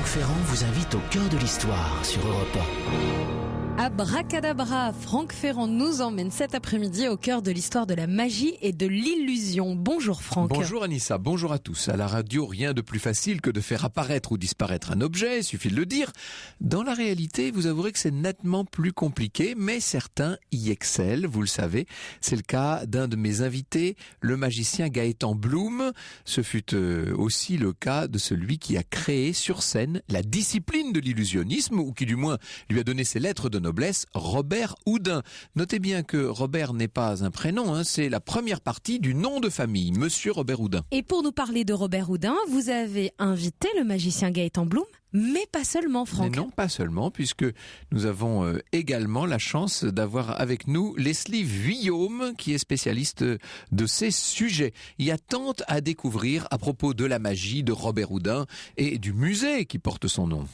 Franck Ferrand vous invite au cœur de l'histoire sur Europe 1. Abracadabra, Franck Ferrand nous emmène cet après-midi au cœur de l'histoire de la magie et de l'illusion. Bonjour Franck. Bonjour Anissa, bonjour à tous. À la radio, rien de plus facile que de faire apparaître ou disparaître un objet, il suffit de le dire. Dans la réalité, vous avouerez que c'est nettement plus compliqué, mais certains y excellent, vous le savez. C'est le cas d'un de mes invités, le magicien Gaëtan Bloom. Ce fut aussi le cas de celui qui a créé sur scène la discipline de l'illusionnisme, ou qui du moins lui a donné ses lettres de noblesse, Robert Houdin. Notez bien que Robert n'est pas un prénom, c'est la première partie du nom de famille, Monsieur Robert Houdin. Et pour nous parler de Robert Houdin, vous avez invité le magicien Gaëtan Bloom, mais pas seulement Franck. Mais non, pas seulement, puisque nous avons également la chance d'avoir avec nous Leslie Vuillaume, qui est spécialiste de ces sujets. Il y a tant à découvrir à propos de la magie de Robert Houdin et du musée qui porte son nom.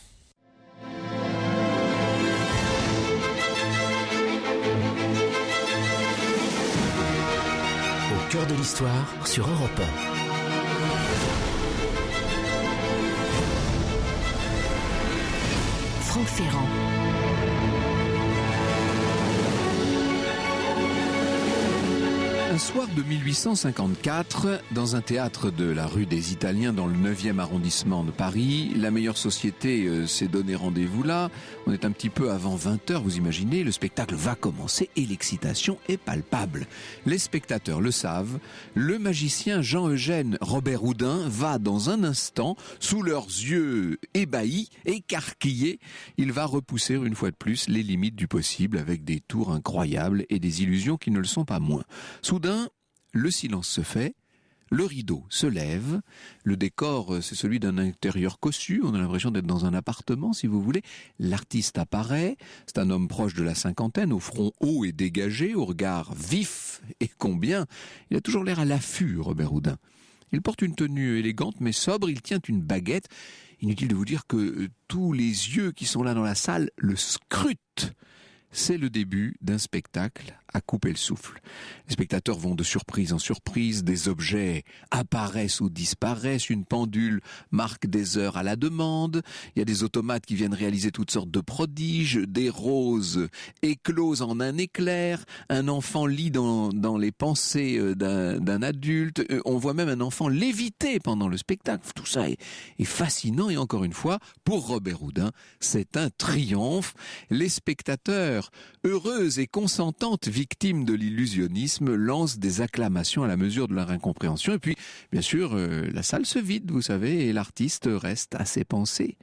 Au cœur de l'histoire sur Europe 1. Franck Ferrand. Un soir de 1854, dans un théâtre de la rue des Italiens dans le 9e arrondissement de Paris, la meilleure société s'est donné rendez-vous là. On est un petit peu avant 20h, vous imaginez, le spectacle va commencer et l'excitation est palpable. Les spectateurs le savent, le magicien Jean-Eugène Robert Houdin va dans un instant, sous leurs yeux ébahis, écarquillés, il va repousser une fois de plus les limites du possible avec des tours incroyables et des illusions qui ne le sont pas moins. Soudain, le silence se fait, le rideau se lève, le décor c'est celui d'un intérieur cossu, on a l'impression d'être dans un appartement si vous voulez, l'artiste apparaît, c'est un homme proche de la cinquantaine, au front haut et dégagé, au regard vif et combien, il a toujours l'air à l'affût Robert Houdin. Il porte une tenue élégante mais sobre, il tient une baguette, inutile de vous dire que tous les yeux qui sont là dans la salle le scrutent. C'est le début d'un spectacle à couper le souffle. Les spectateurs vont de surprise en surprise, des objets apparaissent ou disparaissent, une pendule marque des heures à la demande, il y a des automates qui viennent réaliser toutes sortes de prodiges, des roses éclosent en un éclair, un enfant lit dans les pensées d'un adulte, on voit même un enfant léviter pendant le spectacle. Tout ça est fascinant et encore une fois, pour Robert Houdin, c'est un triomphe. Les spectateurs, heureuses et consentantes victimes de l'illusionnisme, lancent des acclamations à la mesure de leur incompréhension. Et puis, bien sûr, la salle se vide, vous savez, et l'artiste reste à ses pensées.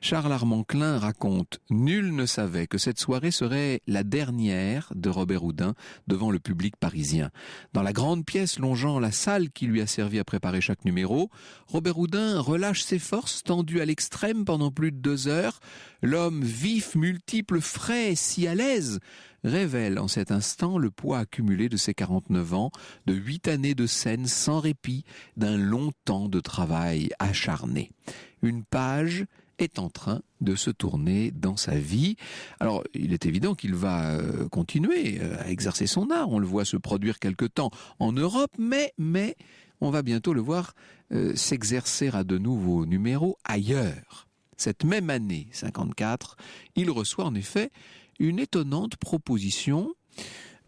Charles Armand Klein raconte « Nul ne savait que cette soirée serait la dernière de Robert Houdin devant le public parisien. Dans la grande pièce longeant la salle qui lui a servi à préparer chaque numéro, Robert Houdin relâche ses forces tendues à l'extrême pendant plus de 2 heures. L'homme vif, multiple, frais, si à l'aise, révèle en cet instant le poids accumulé de ses 49 ans, de 8 années de scène sans répit, d'un long temps de travail acharné. Une page est en train de se tourner dans sa vie. Alors, il est évident qu'il va continuer à exercer son art. On le voit se produire quelque temps en Europe, mais on va bientôt le voir s'exercer à de nouveaux numéros ailleurs. Cette même année, 54, il reçoit en effet une étonnante proposition.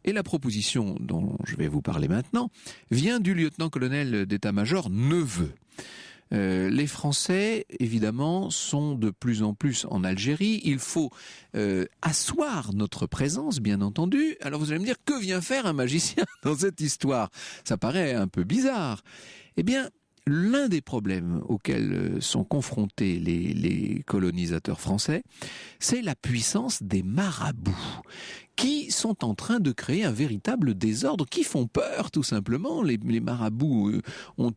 Et la proposition dont je vais vous parler maintenant vient du lieutenant-colonel d'état-major Neveu. Les Français, évidemment, sont de plus en plus en Algérie. Il faut asseoir notre présence, bien entendu. Alors vous allez me dire, que vient faire un magicien dans cette histoire ? Ça paraît un peu bizarre. Eh bien, l'un des problèmes auxquels sont confrontés les colonisateurs français, c'est la puissance des marabouts, qui sont en train de créer un véritable désordre, qui font peur tout simplement. Les marabouts ont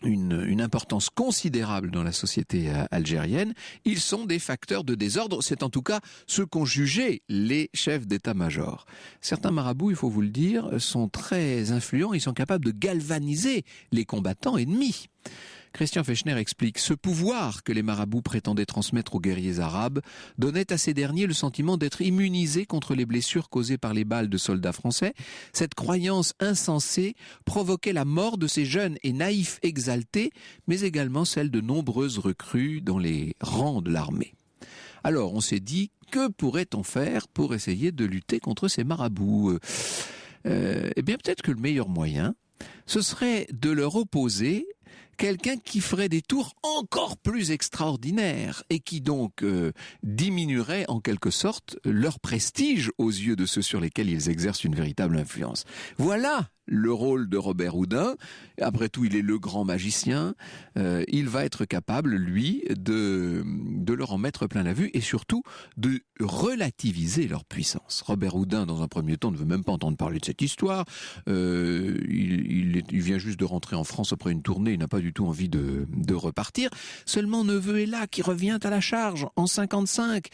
une importance considérable dans la société algérienne. Ils sont des facteurs de désordre. C'est en tout cas ce qu'ont jugé les chefs d'état-major. Certains marabouts, il faut vous le dire, sont très influents. Ils sont capables de galvaniser les combattants ennemis. Christian Fechner explique: ce pouvoir que les marabouts prétendaient transmettre aux guerriers arabes donnait à ces derniers le sentiment d'être immunisés contre les blessures causées par les balles de soldats français. Cette croyance insensée provoquait la mort de ces jeunes et naïfs exaltés, mais également celle de nombreuses recrues dans les rangs de l'armée. Alors on s'est dit, que pourrait-on faire pour essayer de lutter contre ces marabouts ? Eh bien peut-être que le meilleur moyen, ce serait de leur opposer quelqu'un qui ferait des tours encore plus extraordinaires et qui donc diminuerait en quelque sorte leur prestige aux yeux de ceux sur lesquels ils exercent une véritable influence. Voilà le rôle de Robert Houdin. Après tout, il est le grand magicien. Il va être capable, lui, de leur en mettre plein la vue et surtout de relativiser leur puissance. Robert Houdin, dans un premier temps, ne veut même pas entendre parler de cette histoire. Il vient juste de rentrer en France après une tournée. Il n'a pas du tout envie de repartir. Seulement Neveu est là, qui revient à la charge en 55.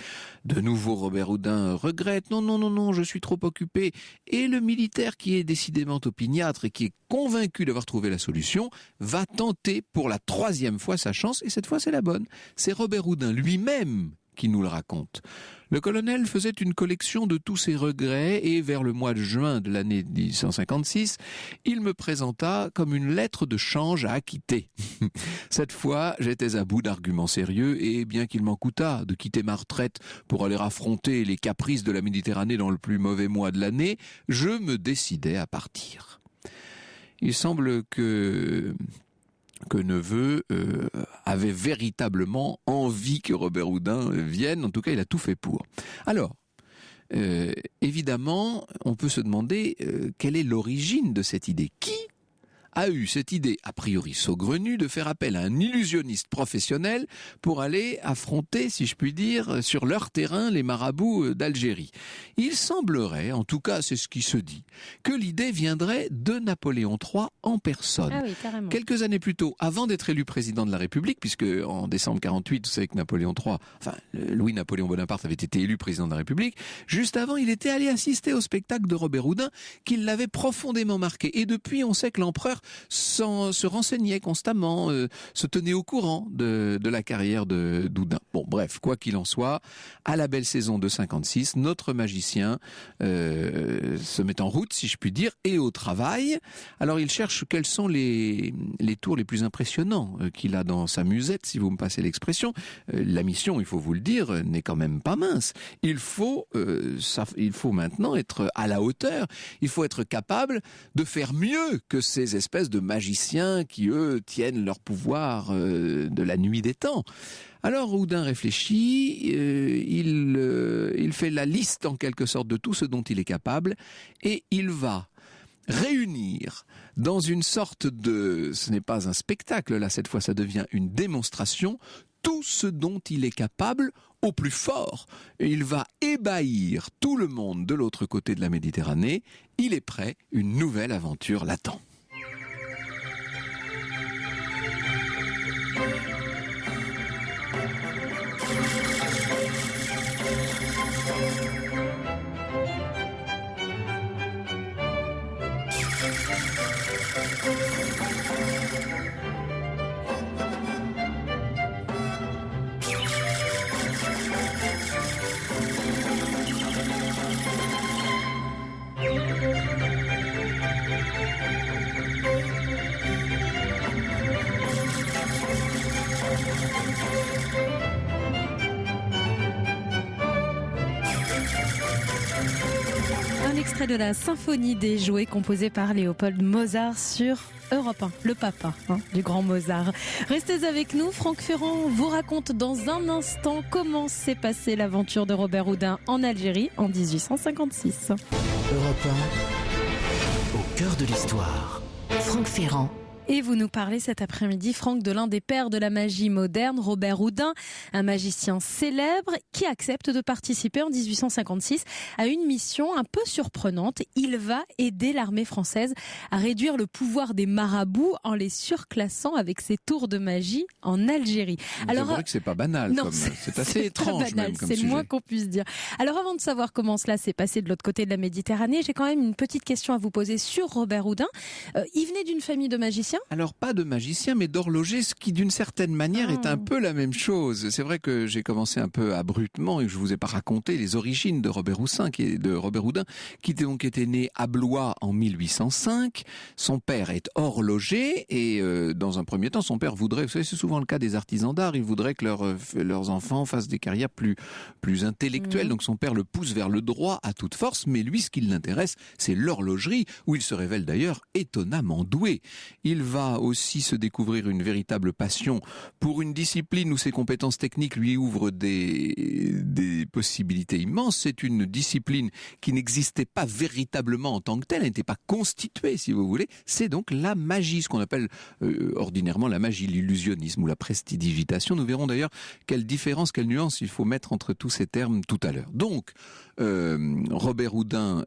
De nouveau, Robert Houdin regrette. Non, je suis trop occupé. Et le militaire, qui est décidément opiniâtre et qui est convaincu d'avoir trouvé la solution, va tenter pour la 3e fois sa chance, et cette fois c'est la bonne. C'est Robert Houdin lui-même qui nous le raconte. Le colonel faisait une collection de tous ses regrets et vers le mois de juin de l'année 1856, il me présenta comme une lettre de change à acquitter. Cette fois, j'étais à bout d'arguments sérieux et bien qu'il m'en coûtât de quitter ma retraite pour aller affronter les caprices de la Méditerranée dans le plus mauvais mois de l'année, je me décidai à partir. Il semble que Neveu avait véritablement envie que Robert Houdin vienne. En tout cas, il a tout fait pour. Alors, évidemment, on peut se demander quelle est l'origine de cette idée. Qui a eu cette idée, a priori saugrenue, de faire appel à un illusionniste professionnel pour aller affronter, si je puis dire, sur leur terrain, les marabouts d'Algérie. Il semblerait, en tout cas c'est ce qui se dit, que l'idée viendrait de Napoléon III en personne. Ah oui, carrément. Quelques années plus tôt, avant d'être élu président de la République, puisque en décembre 48, vous savez que Louis-Napoléon Bonaparte avait été élu président de la République, juste avant, il était allé assister au spectacle de Robert Houdin, qui l'avait profondément marqué. Et depuis, on sait que l'empereur se renseignait constamment, se tenait au courant de la carrière d'Houdin. Bon, bref, quoi qu'il en soit, à la belle saison de 56, notre magicien se met en route, si je puis dire, et au travail. Alors, il cherche quels sont les tours les plus impressionnants qu'il a dans sa musette, si vous me passez l'expression. La mission, il faut vous le dire, n'est quand même pas mince. Il faut maintenant être à la hauteur. Il faut être capable de faire mieux que ces espèces de magiciens qui, eux, tiennent leur pouvoir de la nuit des temps. Alors Houdin réfléchit, il fait la liste en quelque sorte de tout ce dont il est capable et il va réunir dans une sorte de... Ce n'est pas un spectacle, là cette fois ça devient une démonstration, tout ce dont il est capable au plus fort. Et il va ébahir tout le monde de l'autre côté de la Méditerranée. Il est prêt, une nouvelle aventure l'attend. Un extrait de la symphonie des jouets composée par Léopold Mozart sur Europe 1, le papa du grand Mozart. Restez avec nous, Franck Ferrand vous raconte dans un instant comment s'est passée l'aventure de Robert Houdin en Algérie en 1856. Europe 1, au cœur de l'histoire. Franck Ferrand. Et vous nous parlez cet après-midi, Franck, de l'un des pères de la magie moderne, Robert Houdin, un magicien célèbre qui accepte de participer en 1856 à une mission un peu surprenante. Il va aider l'armée française à réduire le pouvoir des marabouts en les surclassant avec ses tours de magie en Algérie. Alors, c'est vrai que c'est pas banal, non, c'est assez étrange banal, même comme c'est sujet. le moins qu'on puisse dire. Alors avant de savoir comment cela s'est passé de l'autre côté de la Méditerranée, j'ai quand même une petite question à vous poser sur Robert Houdin. Il venait d'une famille de magiciens. magicien? Alors pas de magicien, mais d'horloger, ce qui d'une certaine manière est un peu la même chose. C'est vrai que j'ai commencé un peu abruptement et que je vous ai pas raconté les origines de Robert Houdin, qui donc était né à Blois en 1805. Son père est horloger et dans un premier temps, son père voudrait, vous savez, c'est souvent le cas des artisans d'art, il voudrait que leurs enfants fassent des carrières plus intellectuelles. Donc son père le pousse vers le droit à toute force, mais lui, ce qui l'intéresse, c'est l'horlogerie, où il se révèle d'ailleurs étonnamment doué. Il va aussi se découvrir une véritable passion pour une discipline où ses compétences techniques lui ouvrent des possibilités immenses. C'est une discipline qui n'existait pas véritablement en tant que telle, elle n'était pas constituée, si vous voulez. C'est donc la magie, ce qu'on appelle ordinairement la magie, l'illusionnisme ou la prestidigitation. Nous verrons d'ailleurs quelle différence, quelle nuance il faut mettre entre tous ces termes tout à l'heure. Donc, Robert Houdin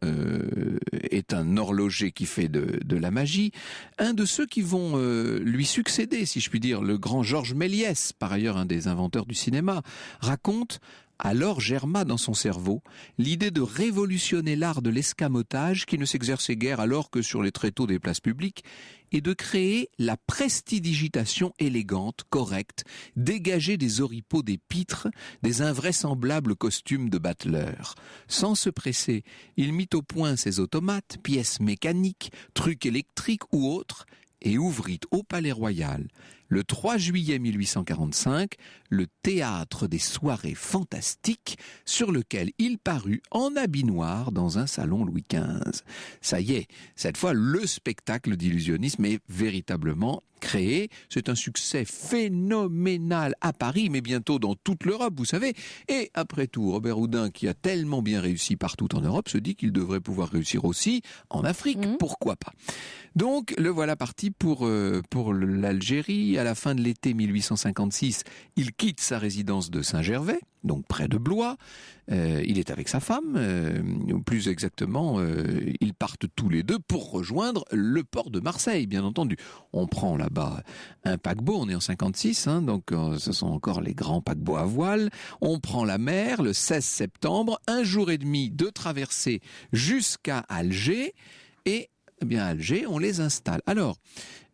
est un horloger qui fait de la magie. Un de ceux qui vont lui succéder, si je puis dire, le grand Georges Méliès, par ailleurs un des inventeurs du cinéma, raconte: alors germa dans son cerveau l'idée de révolutionner l'art de l'escamotage qui ne s'exerçait guère alors que sur les tréteaux des places publiques et de créer la prestidigitation élégante, correcte, dégagée des oripeaux des pitres, des invraisemblables costumes de battleurs. Sans se presser, il mit au point ses automates, pièces mécaniques, trucs électriques ou autres, et ouvrit au Palais Royal, le 3 juillet 1845, le théâtre des soirées fantastiques sur lequel il parut en habit noir dans un salon Louis XV. Ça y est, cette fois, le spectacle d'illusionnisme est véritablement créé. C'est un succès phénoménal à Paris, mais bientôt dans toute l'Europe, vous savez. Et après tout, Robert Houdin, qui a tellement bien réussi partout en Europe, se dit qu'il devrait pouvoir réussir aussi en Afrique. Pourquoi pas? Donc, le voilà parti pour l'Algérie. À la fin de l'été 1856, il quitte sa résidence de Saint-Gervais, donc près de Blois. Il est avec sa femme, plus exactement, ils partent tous les deux pour rejoindre le port de Marseille, bien entendu. On prend là-bas un paquebot, on est en 56, donc ce sont encore les grands paquebots à voile. On prend la mer le 16 septembre, un jour et demi de traversée jusqu'à Alger, et eh bien à Alger, on les installe. Alors,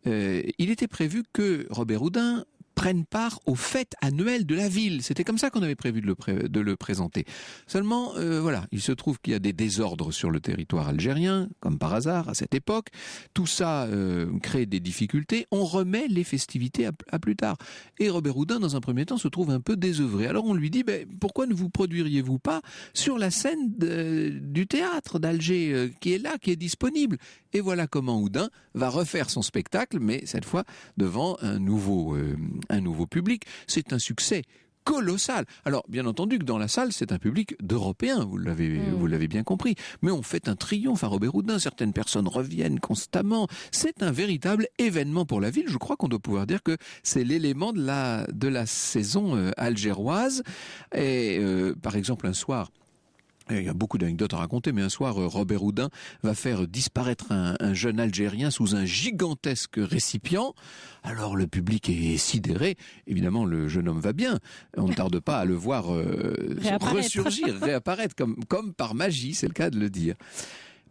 il était prévu que Robert Houdin prennent part aux fêtes annuelles de la ville. C'était comme ça qu'on avait prévu de le présenter. Seulement, voilà, il se trouve qu'il y a des désordres sur le territoire algérien, comme par hasard, à cette époque. Tout ça crée des difficultés. On remet les festivités à plus tard. Et Robert Houdin, dans un premier temps, se trouve un peu désœuvré. Alors on lui dit, pourquoi ne vous produiriez-vous pas sur la scène du théâtre d'Alger, qui est là, qui est disponible? Et voilà comment Houdin va refaire son spectacle, mais cette fois devant un nouveau public. C'est un succès colossal. Alors, bien entendu que dans la salle, c'est un public d'Européens, vous l'avez bien compris. Mais on fait un triomphe à Robert Houdin. Certaines personnes reviennent constamment. C'est un véritable événement pour la ville. Je crois qu'on doit pouvoir dire que c'est l'élément de la saison algéroise. Et par exemple, un soir, il y a beaucoup d'anecdotes à raconter, mais un soir, Robert Houdin va faire disparaître un jeune Algérien sous un gigantesque récipient. Alors le public est sidéré. Évidemment, le jeune homme va bien. On ne tarde pas à le voir réapparaître comme par magie, c'est le cas de le dire.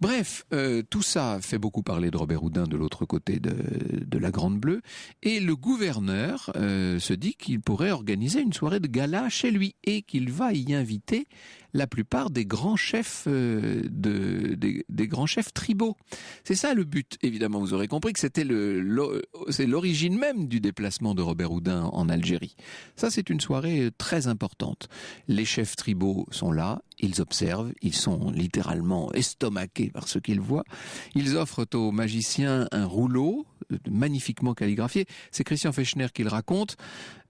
Bref, tout ça fait beaucoup parler de Robert Houdin de l'autre côté de la Grande Bleue, et le gouverneur se dit qu'il pourrait organiser une soirée de gala chez lui et qu'il va y inviter la plupart des grands chefs des grands chefs tribaux. C'est ça le but. Évidemment, vous aurez compris que c'est l'origine même du déplacement de Robert Houdin en Algérie. Ça, c'est une soirée très importante. Les chefs tribaux sont là, ils observent, ils sont littéralement estomaqués par ce qu'ils voient. Ils offrent aux magiciens un rouleau magnifiquement calligraphié. C'est Christian Fechner qui le raconte.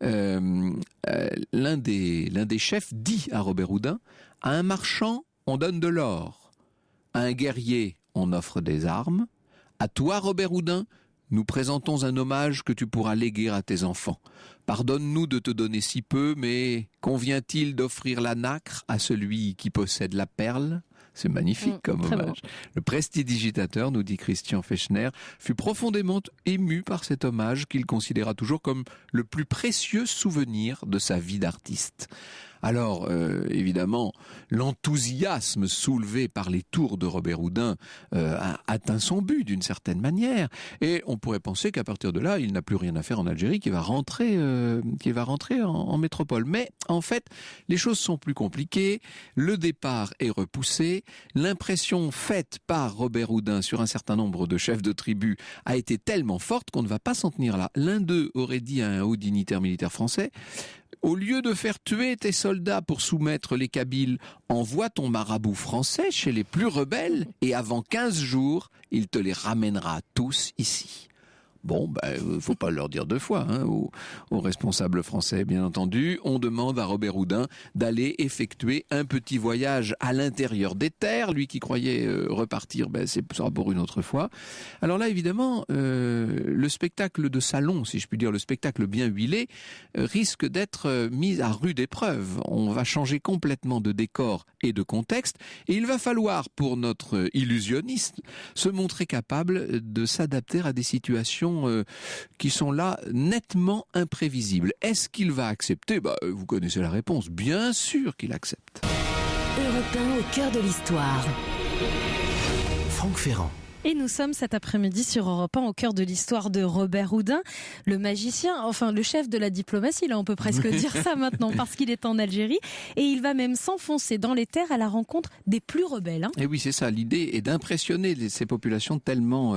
L'un des chefs dit à Robert Houdin: à un marchand, on donne de l'or. À un guerrier, on offre des armes. À toi, Robert Houdin, nous présentons un hommage que tu pourras léguer à tes enfants. Pardonne-nous de te donner si peu, mais convient-il d'offrir la nacre à celui qui possède la perle ? C'est magnifique comme hommage. Beau. Le prestidigitateur, nous dit Christian Fechner, fut profondément ému par cet hommage qu'il considéra toujours comme le plus précieux souvenir de sa vie d'artiste. Alors, évidemment, l'enthousiasme soulevé par les tours de Robert Houdin a atteint son but d'une certaine manière. Et on pourrait penser qu'à partir de là, il n'a plus rien à faire en Algérie, qu'il va rentrer en métropole. Mais en fait, les choses sont plus compliquées. Le départ est repoussé. L'impression faite par Robert Houdin sur un certain nombre de chefs de tribu a été tellement forte qu'on ne va pas s'en tenir là. L'un d'eux aurait dit à un haut dignitaire militaire français: au lieu de faire tuer tes soldats pour soumettre les Kabyles, envoie ton marabout français chez les plus rebelles et avant 15 jours, il te les ramènera tous ici. Bon, faut pas leur dire deux fois, aux responsables français, bien entendu. On demande à Robert Houdin d'aller effectuer un petit voyage à l'intérieur des terres. Lui qui croyait repartir, ça sera pour une autre fois. Alors là, évidemment, le spectacle de salon, si je puis dire, le spectacle bien huilé, risque d'être mis à rude épreuve. On va changer complètement de décor et de contexte, et il va falloir, pour notre illusionniste, se montrer capable de s'adapter à des situations qui sont là nettement imprévisibles. Est-ce qu'il va accepter ? Vous connaissez la réponse. Bien sûr qu'il accepte. Europe 1 au cœur de l'histoire. Franck Ferrand. Et nous sommes cet après-midi sur Europe 1 au cœur de l'histoire de Robert Houdin, le magicien, enfin le chef de la diplomatie, là on peut presque dire ça maintenant, parce qu'il est en Algérie et il va même s'enfoncer dans les terres à la rencontre des plus rebelles. Et oui, c'est ça, l'idée est d'impressionner ces populations tellement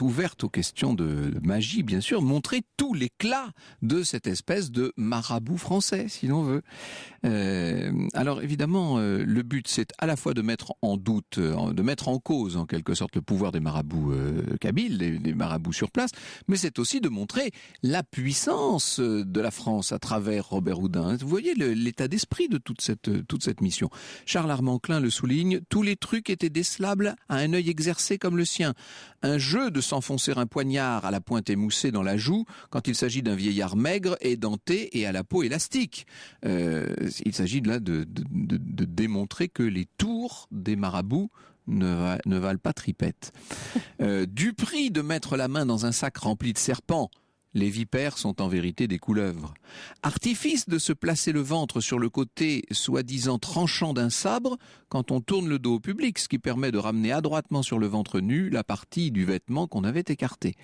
ouvertes aux questions de magie, bien sûr, montrer tout l'éclat de cette espèce de marabout français, si l'on veut. Alors évidemment, le but c'est à la fois de mettre en doute, de mettre en cause en quelque sorte le pouvoir des marabouts kabyles, des marabouts sur place, mais c'est aussi de montrer la puissance de la France à travers Robert Houdin. Vous voyez l'état d'esprit de toute cette mission. Charles Armand Klein le souligne, tous les trucs étaient décelables à un œil exercé comme le sien. Un jeu de s'enfoncer un poignard à la pointe émoussée dans la joue quand il s'agit d'un vieillard maigre, édenté et à la peau élastique. Il s'agit là de démontrer que les tours des marabouts ne valent pas tripette. Du prix de mettre la main dans un sac rempli de serpents, les vipères sont en vérité des couleuvres. Artifice de se placer le ventre sur le côté soi-disant tranchant d'un sabre quand on tourne le dos au public, ce qui permet de ramener adroitement sur le ventre nu la partie du vêtement qu'on avait écartée.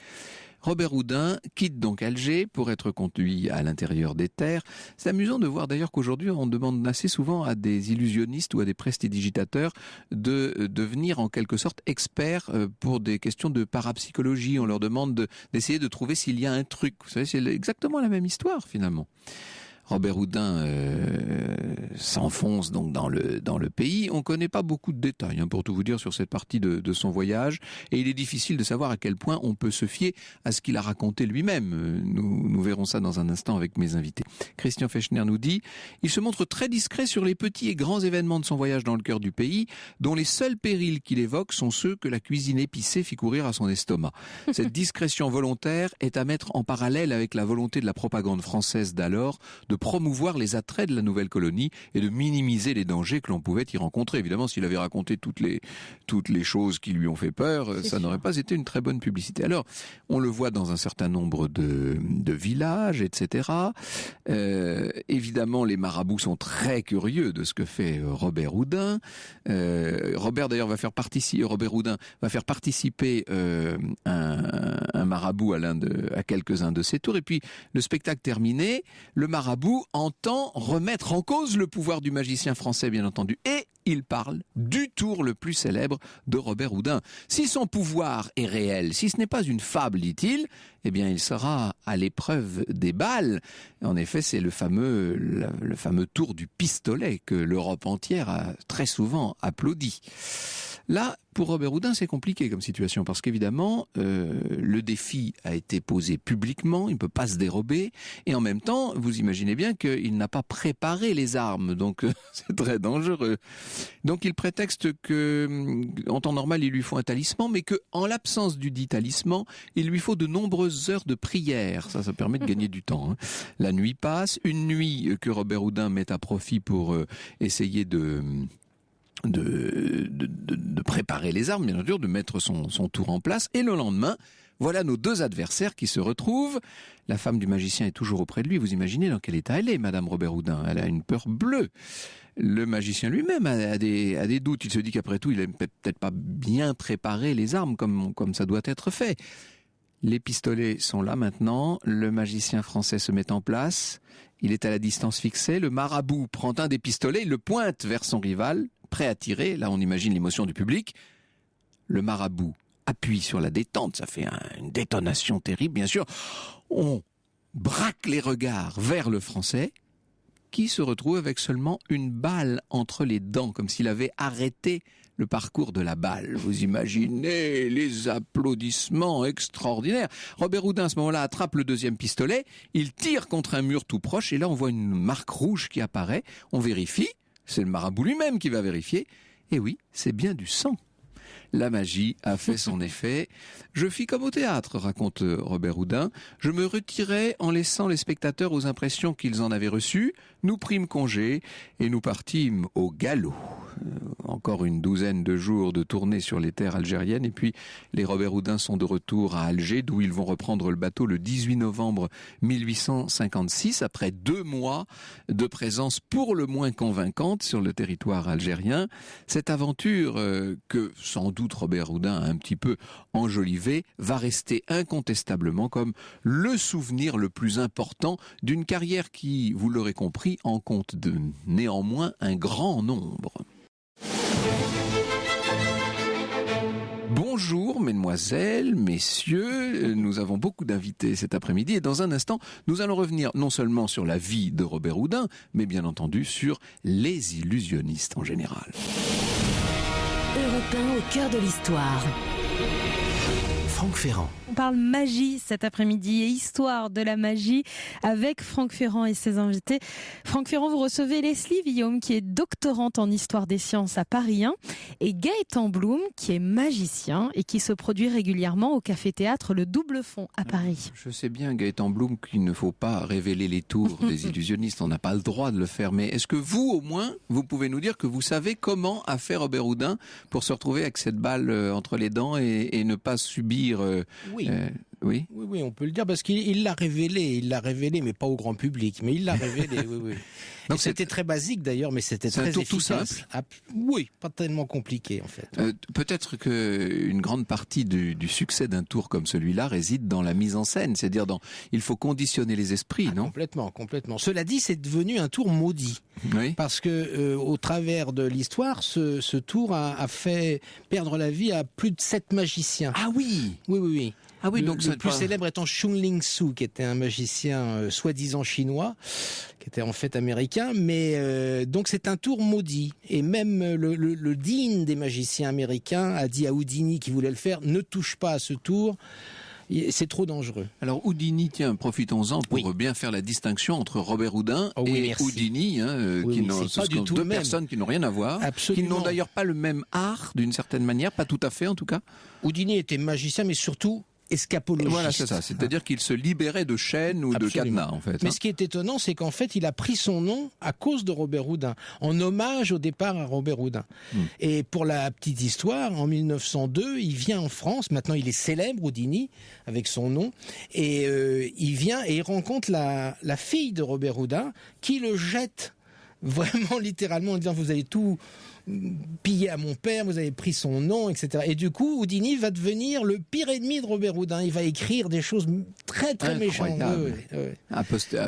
Robert Houdin quitte donc Alger pour être conduit à l'intérieur des terres. C'est amusant de voir d'ailleurs qu'aujourd'hui on demande assez souvent à des illusionnistes ou à des prestidigitateurs de devenir en quelque sorte experts pour des questions de parapsychologie. On leur demande d'essayer de trouver s'il y a un truc. Vous savez, c'est exactement la même histoire finalement. Robert Houdin s'enfonce donc dans le pays. On ne connaît pas beaucoup de détails, pour tout vous dire, sur cette partie de son voyage. Et il est difficile de savoir à quel point on peut se fier à ce qu'il a raconté lui-même. Nous verrons ça dans un instant avec mes invités. Christian Fechner nous dit « Il se montre très discret sur les petits et grands événements de son voyage dans le cœur du pays, dont les seuls périls qu'il évoque sont ceux que la cuisine épicée fit courir à son estomac. Cette discrétion volontaire est à mettre en parallèle avec la volonté de la propagande française d'alors de promouvoir les attraits de la nouvelle colonie et de minimiser les dangers que l'on pouvait y rencontrer. Évidemment, s'il avait raconté toutes les choses qui lui ont fait peur, ça n'aurait pas été une très bonne publicité. Alors, on le voit dans un certain nombre de villages, etc. Évidemment, les marabouts sont très curieux de ce que fait Robert Houdin. Robert Houdin va faire participer un marabout à quelques-uns de ses tours. Et puis, le spectacle terminé, le marabout entend remettre en cause le pouvoir du magicien français, bien entendu. Et il parle du tour le plus célèbre de Robert Houdin. Si son pouvoir est réel, si ce n'est pas une fable, dit-il, eh bien il sera à l'épreuve des balles. En effet, c'est le fameux tour du pistolet que l'Europe entière a très souvent applaudi. Là, pour Robert Houdin, c'est compliqué comme situation parce qu'évidemment, le défi a été posé publiquement, il ne peut pas se dérober, et en même temps, vous imaginez bien qu'il n'a pas préparé les armes, donc c'est très dangereux. Donc il prétexte que, en temps normal, il lui faut un talisman, mais qu'en l'absence du dit talisman, il lui faut de nombreuses heures de prière. Ça permet de gagner du temps. La nuit passe, une nuit que Robert Houdin met à profit pour essayer de préparer les armes, bien sûr, de mettre son tour en place. Et le lendemain, Voilà nos deux adversaires qui se retrouvent. La femme du magicien est toujours auprès de lui. Vous imaginez dans quel état elle est, Madame Robert Houdin. Elle a une peur bleue. Le magicien lui-même a des doutes. Il se dit qu'après tout, il n'a peut-être pas bien préparé les armes comme ça doit être fait. Les pistolets sont là maintenant. Le magicien français se met en place. Il est à la distance fixée. Le marabout prend un des pistolets, il le pointe vers son rival, prêt à tirer. Là, on imagine l'émotion du public. Le marabout appuie sur la détente. Ça fait une détonation terrible, bien sûr. On braque les regards vers le français, qui se retrouve avec seulement une balle entre les dents, comme s'il avait arrêté le parcours de la balle. Vous imaginez les applaudissements extraordinaires. Robert Houdin, à ce moment-là, attrape le deuxième pistolet, il tire contre un mur tout proche, et là on voit une marque rouge qui apparaît. On vérifie, c'est le marabout lui-même qui va vérifier, et oui, c'est bien du sang. La magie a fait son effet. Je fis comme au théâtre, raconte Robert Houdin. Je me retirai en laissant les spectateurs aux impressions qu'ils en avaient reçues. Nous prîmes congé et nous partîmes au galop. Encore une douzaine de jours de tournée sur les terres algériennes et puis les Robert Houdin sont de retour à Alger d'où ils vont reprendre le bateau le 18 novembre 1856 après 2 mois de présence pour le moins convaincante sur le territoire algérien. Cette aventure que sans doute Robert Houdin a un petit peu enjolivé va rester incontestablement comme le souvenir le plus important d'une carrière qui, vous l'aurez compris, en compte de néanmoins un grand nombre. Bonjour mesdemoiselles, messieurs, nous avons beaucoup d'invités cet après-midi et dans un instant, nous allons revenir non seulement sur la vie de Robert Houdin, mais bien entendu sur les illusionnistes en général. Europe 1 au cœur de l'histoire. Franck Ferrand. On parle magie cet après-midi et histoire de la magie avec Franck Ferrand et ses invités. Franck Ferrand, vous recevez Leslie Villaume qui est doctorante en histoire des sciences à Paris 1 et Gaëtan Bloom qui est magicien et qui se produit régulièrement au café-théâtre Le Double Fond à Paris. Je sais bien, Gaëtan Bloom, qu'il ne faut pas révéler les tours des illusionnistes. On n'a pas le droit de le faire. Mais est-ce que vous, au moins, vous pouvez nous dire que vous savez comment a fait Robert Houdin pour se retrouver avec cette balle entre les dents et ne pas subir... Oui. Oui, on peut le dire parce qu'il l'a révélé, mais pas au grand public, mais il l'a révélé, oui. Donc c'était très basique d'ailleurs, mais c'était très efficace. Tout simple. Oui, pas tellement compliqué en fait. Peut-être qu'une grande partie du succès d'un tour comme celui-là réside dans la mise en scène, c'est-à-dire il faut conditionner les esprits, non ? Complètement. Cela dit, c'est devenu un tour maudit, oui. Parce que au travers de l'histoire, ce tour a fait perdre la vie à plus de 7 magiciens. Ah oui. Oui. Ah oui, donc le plus célèbre étant Xun Lingsu, qui était un magicien soi-disant chinois, qui était en fait américain, mais donc c'est un tour maudit. Et même le dean des magiciens américains a dit à Houdini qui voulait le faire, ne touche pas à ce tour. C'est trop dangereux. Alors Houdini, tiens, profitons-en pour bien faire la distinction entre Robert Houdin et Houdini, ce sont deux personnes qui n'ont rien à voir, absolument. Qui n'ont d'ailleurs pas le même art d'une certaine manière, pas tout à fait en tout cas. Houdini était magicien, mais surtout escapologiste. Voilà, c'est ça. C'est-à-dire qu'il se libérait de chaînes ou de cadenas, en fait. Mais ce qui est étonnant, c'est qu'en fait, il a pris son nom à cause de Robert Houdin, en hommage au départ à Robert Houdin. Et pour la petite histoire, en 1902, il vient en France. Maintenant, il est célèbre, Houdini, avec son nom. Et il vient et il rencontre la fille de Robert Houdin, qui le jette vraiment littéralement en disant « Vous avez tout pillé à mon père, vous avez pris son nom, etc. » Et du coup, Houdini va devenir le pire ennemi de Robert Houdin. Il va écrire des choses très, très méchantes.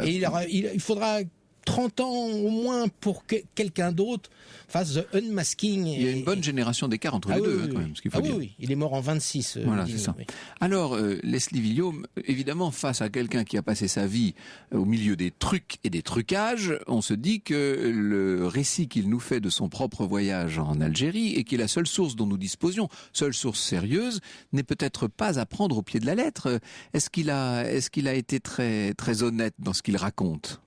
Et il faudra 30 ans au moins pour que quelqu'un d'autre fasse The Unmasking. Il y a une bonne génération d'écart entre les deux, quand même, ce qu'il faut dire. Oui, il est mort en 26. Voilà, c'est ça. Oui. Alors, Leslie Villaume, évidemment, face à quelqu'un qui a passé sa vie au milieu des trucs et des trucages, on se dit que le récit qu'il nous fait de son propre voyage en Algérie, et qui est la seule source dont nous disposions, seule source sérieuse, n'est peut-être pas à prendre au pied de la lettre. Est-ce qu'il a été très, très honnête dans ce qu'il raconte ?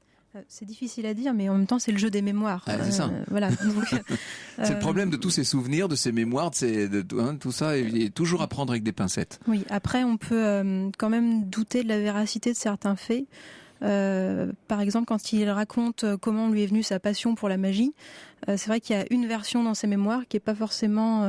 C'est difficile à dire, mais en même temps, c'est le jeu des mémoires. C'est ça. Voilà. C'est le problème de tous ces souvenirs, de ces mémoires, tout ça, est toujours à prendre avec des pincettes. Oui, après, on peut quand même douter de la véracité de certains faits. Par exemple, quand il raconte comment lui est venue sa passion pour la magie, c'est vrai qu'il y a une version dans ses mémoires qui n'est pas forcément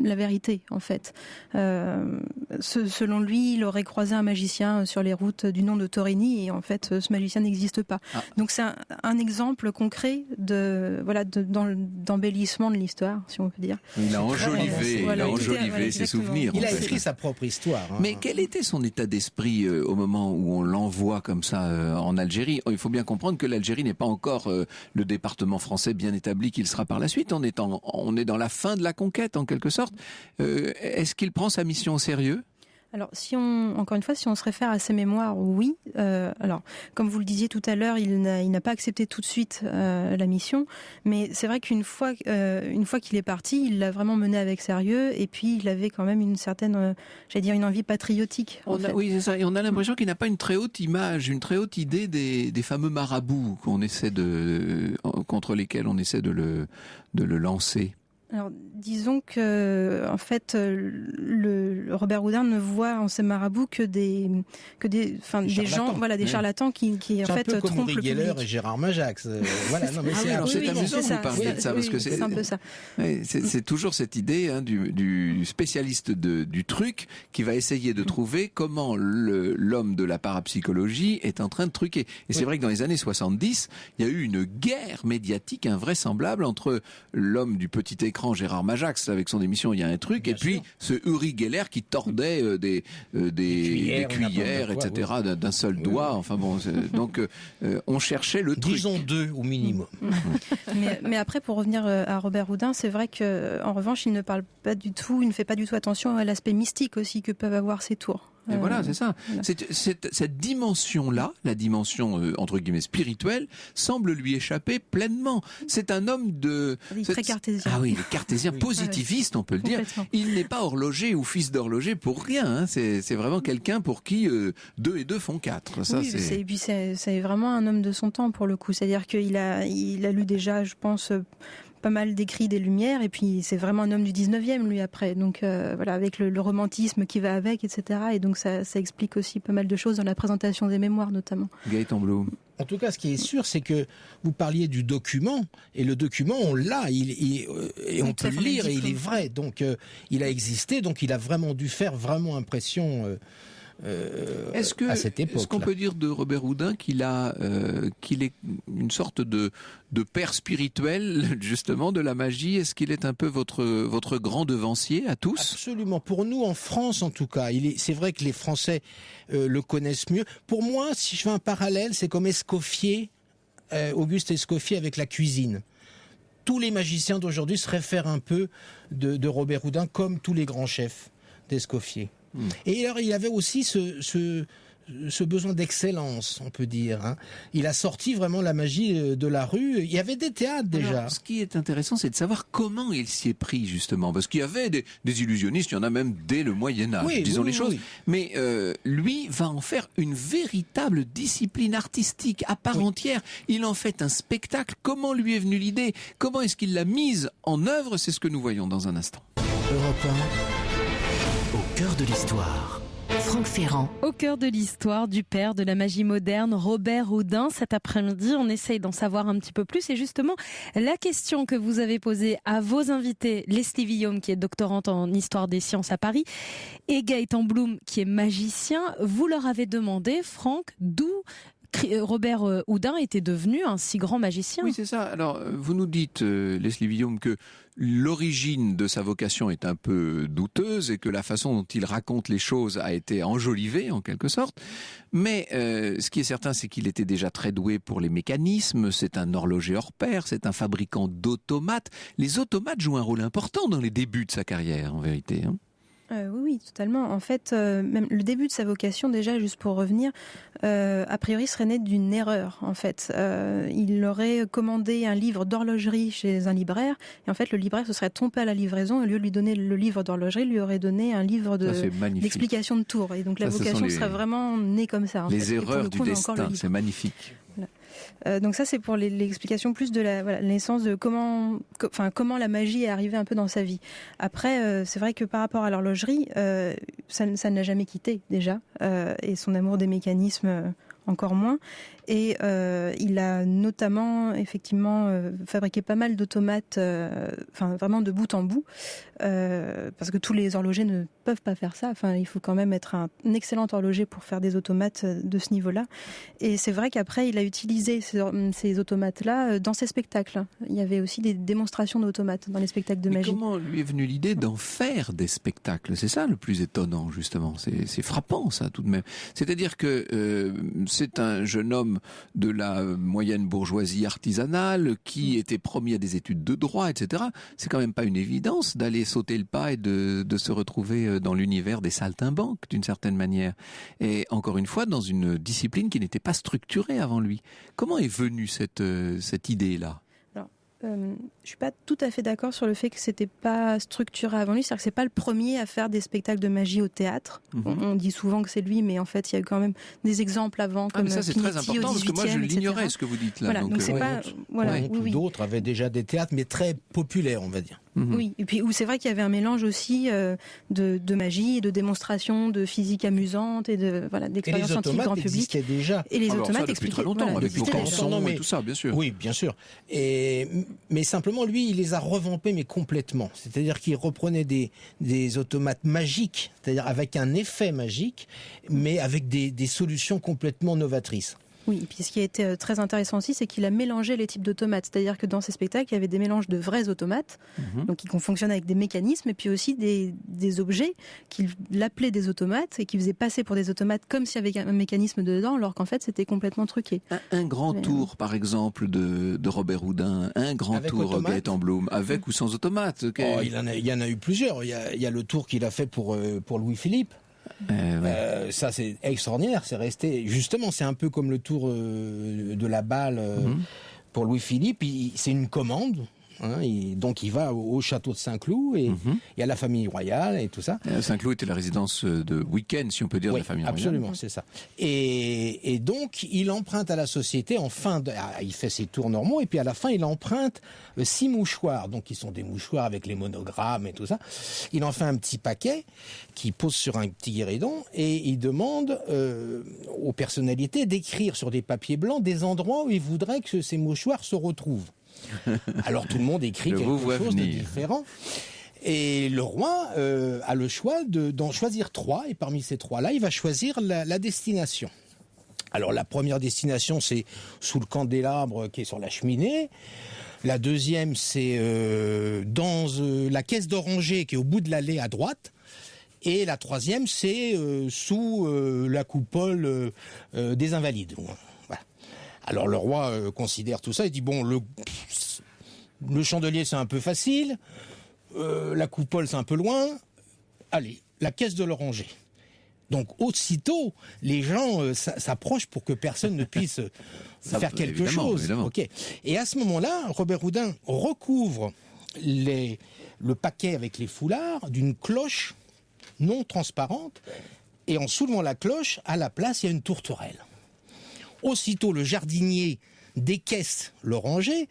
la vérité, en fait. Selon lui, il aurait croisé un magicien sur les routes du nom de Torini, et en fait, ce magicien n'existe pas. Donc c'est un exemple concret d'embellissement de l'histoire, si on peut dire. Il a enjolivé ses souvenirs. Il a écrit sa propre histoire. Mais quel était son état d'esprit au moment où on l'envoie comme ça en Algérie? Il faut bien comprendre que l'Algérie n'est pas encore le département français bien établi qu'il sera par la suite. On est dans la fin de la conquête, en quelque sorte. Est-ce qu'il prend sa mission au sérieux ? Alors, encore une fois, si on se réfère à ses mémoires, oui. Alors, comme vous le disiez tout à l'heure, il n'a pas accepté tout de suite la mission, mais c'est vrai qu'une fois qu'il est parti, il l'a vraiment mené avec sérieux, et puis il avait quand même une certaine, une envie patriotique. Oui, c'est ça. Et on a l'impression qu'il n'a pas une très haute image, une très haute idée des fameux marabouts contre lesquels on essaie de le lancer. Alors, disons que, en fait, Robert Houdin ne voit en ces marabouts que des gens, des charlatans qui en fait trompent le public. Geller et Gérard Majax. C'est amusant que vous parliez de ça, parce que c'est un peu ça. C'est toujours cette idée du spécialiste du truc qui va essayer de trouver comment l'homme de la parapsychologie est en train de truquer. Et c'est vrai que dans les années 70, il y a eu une guerre médiatique invraisemblable entre l'homme du petit écran, Gérard Majax, avec son émission Il y a un truc, bien et puis ce Uri Geller qui tordait des cuillères, etc. d'un seul doigt. Enfin bon, donc on cherchait le truc. Disons deux au minimum. mais après, pour revenir à Robert Houdin, c'est vrai que en revanche, il ne fait pas du tout attention à l'aspect mystique aussi que peuvent avoir ces tours. Et voilà, c'est ça. Voilà. Cette dimension-là, la dimension entre guillemets spirituelle, semble lui échapper pleinement. C'est un homme très cartésien. Ah oui, il est cartésien, positiviste, on peut le dire. Il n'est pas horloger ou fils d'horloger pour rien. Hein. C'est vraiment quelqu'un pour qui 2 et 2 font 4. Ça, oui, et puis c'est vraiment un homme de son temps pour le coup. C'est-à-dire qu'il a lu déjà, je pense, pas mal d'écrits des Lumières, et puis c'est vraiment un homme du 19e lui après, donc avec le romantisme qui va avec, etc. Et donc ça explique aussi pas mal de choses dans la présentation des mémoires notamment. Gaëtan Blum. En tout cas, ce qui est sûr, c'est que vous parliez du document, et le document, on l'a, et on peut le lire, et il est vrai. Donc, il a existé, donc il a vraiment dû faire vraiment impression à cette époque. Est-ce qu'on peut dire de Robert Houdin qu'il est une sorte de père spirituel, justement, de la magie? Est-ce qu'il est un peu votre grand devancier à tous? Absolument. Pour nous, en France, en tout cas, c'est vrai que les Français le connaissent mieux. Pour moi, si je fais un parallèle, c'est comme Escoffier, Auguste Escoffier avec la cuisine. Tous les magiciens d'aujourd'hui se réfèrent un peu de Robert Houdin, comme tous les grands chefs d'Escoffier. Et alors, il avait aussi ce besoin d'excellence, on peut dire. Hein. Il a sorti vraiment la magie de la rue. Il y avait des théâtres déjà. Alors, ce qui est intéressant, c'est de savoir comment il s'y est pris, justement. Parce qu'il y avait des illusionnistes, il y en a même dès le Moyen-Âge, disons les choses. Oui. Mais lui va en faire une véritable discipline artistique à part entière. Il en fait un spectacle. Comment lui est venue l'idée? Comment est-ce qu'il l'a mise en œuvre? C'est ce que nous voyons dans un instant. Europe 1, au cœur de l'histoire. Franck Ferrand. Au cœur de l'histoire du père de la magie moderne, Robert Houdin. Cet après-midi, on essaye d'en savoir un petit peu plus. Et justement, la question que vous avez posée à vos invités, Leslie Villaume, qui est doctorante en histoire des sciences à Paris, et Gaëtan Blum, qui est magicien, vous leur avez demandé, Franck, d'où Robert Houdin était devenu un si grand magicien. Oui, c'est ça. Alors, vous nous dites, Leslie Villaume, que l'origine de sa vocation est un peu douteuse et que la façon dont il raconte les choses a été enjolivée, en quelque sorte. Mais ce qui est certain, c'est qu'il était déjà très doué pour les mécanismes. C'est un horloger hors pair, c'est un fabricant d'automates. Les automates jouent un rôle important dans les débuts de sa carrière, en vérité. Hein. Oui, totalement. En fait, même le début de sa vocation, déjà, juste pour revenir, a priori serait né d'une erreur, en fait. Il aurait commandé un livre d'horlogerie chez un libraire, et en fait, le libraire se serait trompé à la livraison. Au lieu de lui donner le livre d'horlogerie, il lui aurait donné un livre d'explication de tours. Et donc, la vocation serait vraiment née comme ça. Les erreurs du destin, c'est magnifique. Donc ça, c'est pour l'explication plus de la naissance de comment la magie est arrivée un peu dans sa vie. Après, c'est vrai que par rapport à l'horlogerie, ça ne l'a jamais quitté déjà, et son amour des mécanismes encore moins. Et il a notamment, effectivement, fabriqué pas mal d'automates, vraiment de bout en bout, parce que tous les horlogers ne peuvent pas faire ça. Enfin, il faut quand même être un excellent horloger pour faire des automates de ce niveau-là. Et c'est vrai qu'après, il a utilisé ces automates-là dans ses spectacles. Il y avait aussi des démonstrations d'automates dans les spectacles de magie. Mais comment lui est venue l'idée d'en faire des spectacles? C'est ça le plus étonnant, justement. C'est frappant, ça, tout de même. C'est-à-dire que c'est un jeune homme de la moyenne bourgeoisie artisanale qui était promis à des études de droit, etc. C'est quand même pas une évidence d'aller sauter le pas et de se retrouver dans l'univers des saltimbanques, d'une certaine manière. Et encore une fois, dans une discipline qui n'était pas structurée avant lui. Comment est venue cette idée-là? Je suis pas tout à fait d'accord sur le fait que c'était pas structuré avant lui, c'est-à-dire que c'est pas le premier à faire des spectacles de magie au théâtre. On dit souvent que c'est lui, mais en fait il y a quand même des exemples avant, comme mais ça c'est Pinetti très important parce que moi je l'ignorais ce que vous dites là. Voilà, donc c'est pas d'autres avaient déjà des théâtres, mais très populaires, on va dire. Oui, et puis où c'est vrai qu'il y avait un mélange aussi de magie, de démonstrations, de physique amusante et d'expériences scientifiques grand public. Déjà. Et les alors automates ça, depuis très longtemps, avec vos cançons et tout ça, bien sûr. Oui, bien sûr. Mais simplement, lui, il les a revampés, mais complètement. C'est-à-dire qu'il reprenait des automates magiques, c'est-à-dire avec un effet magique, mais avec des solutions complètement novatrices. Oui, et puis ce qui a été très intéressant aussi, c'est qu'il a mélangé les types d'automates. C'est-à-dire que dans ces spectacles, il y avait des mélanges de vrais automates, donc qui fonctionnent avec des mécanismes, et puis aussi des objets qu'il appelait des automates, et qui faisaient passer pour des automates comme s'il y avait un mécanisme dedans, alors qu'en fait, c'était complètement truqué. Un grand tour, par exemple, de Robert Houdin, un grand tour Gaëtan Blum, avec ou sans automate. Oh, il y en a eu plusieurs. Il y a le tour qu'il a fait pour Louis-Philippe. Ça c'est extraordinaire, c'est resté justement, c'est un peu comme le tour de la balle pour Louis-Philippe, c'est une commande. Donc il va au château de Saint-Cloud et il y a la famille royale et tout ça. Saint-Cloud était la résidence de week-end, si on peut dire, de la famille royale. Absolument, c'est ça. Et donc il emprunte à la société il fait ses tours normaux et puis à la fin il emprunte 6 mouchoirs, donc qui sont des mouchoirs avec les monogrammes et tout ça. Il en fait un petit paquet qui pose sur un petit guéridon et il demande aux personnalités d'écrire sur des papiers blancs des endroits où il voudrait que ces mouchoirs se retrouvent. Alors tout le monde écrit quelque chose de différent. Et le roi a le choix d'en choisir 3. Et parmi ces 3-là, il va choisir la destination. Alors la première destination, c'est sous le candélabre qui est sur la cheminée. La deuxième, c'est dans la caisse d'oranger qui est au bout de l'allée à droite. Et la troisième, c'est sous la coupole des Invalides. Alors le roi considère tout ça, il dit bon, le chandelier c'est un peu facile, la coupole c'est un peu loin, allez, la caisse de l'oranger. Donc aussitôt, les gens s'approchent pour que personne ne puisse faire quelque chose. Évidemment. Okay. Et à ce moment-là, Robert Houdin recouvre le paquet avec les foulards d'une cloche non transparente, et en soulevant la cloche, à la place, il y a une tourterelle. Aussitôt, le jardinier décaisse l'oranger,